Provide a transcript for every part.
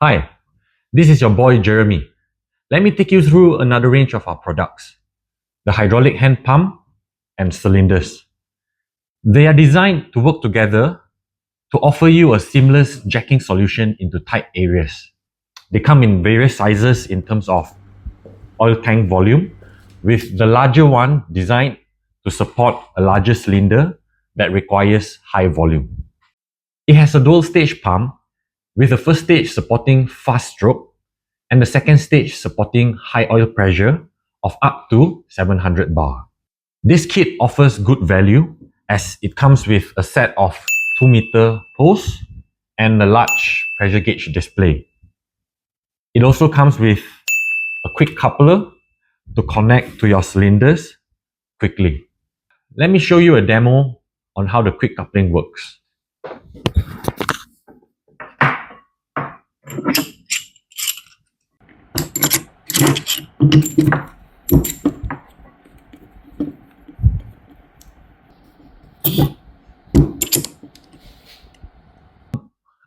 Hi, this is your boy Jeremy. Let me take you through another range of our products, the hydraulic hand pump and cylinders. They are designed to work together to offer you a seamless jacking solution into tight areas. They come in various sizes in terms of oil tank volume, with the larger one designed to support a larger cylinder that requires high volume. It has a dual stage pump with the first stage supporting fast stroke and the second stage supporting high oil pressure of up to 700 bar. This kit offers good value as it comes with a set of 2-meter hose and a large pressure gauge display. It also comes with a quick coupler to connect to your cylinders quickly. Let me show you a demo on how the quick coupling works.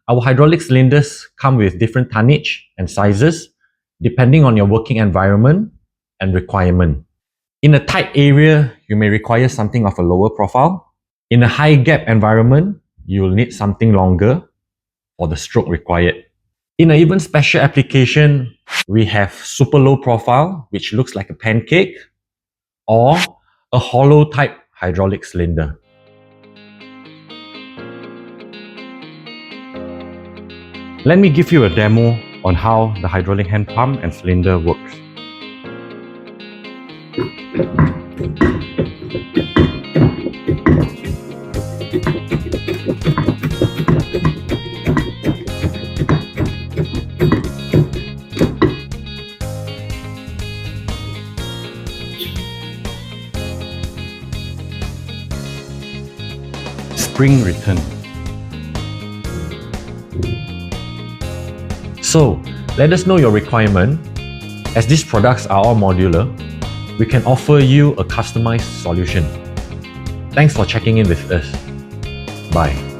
Our hydraulic cylinders come with different tonnage and sizes depending on your working environment and requirement. In a tight area, you may require something of a lower profile. In a high gap environment, you will need something longer for the stroke required. In an even special application, we have super low profile, which looks like a pancake, or a hollow type hydraulic cylinder. Let me give you a demo on how the hydraulic hand pump and cylinder works. Spring return. So, let us know your requirement. As these products are all modular, we can offer you a customized solution. Thanks for checking in with us. Bye.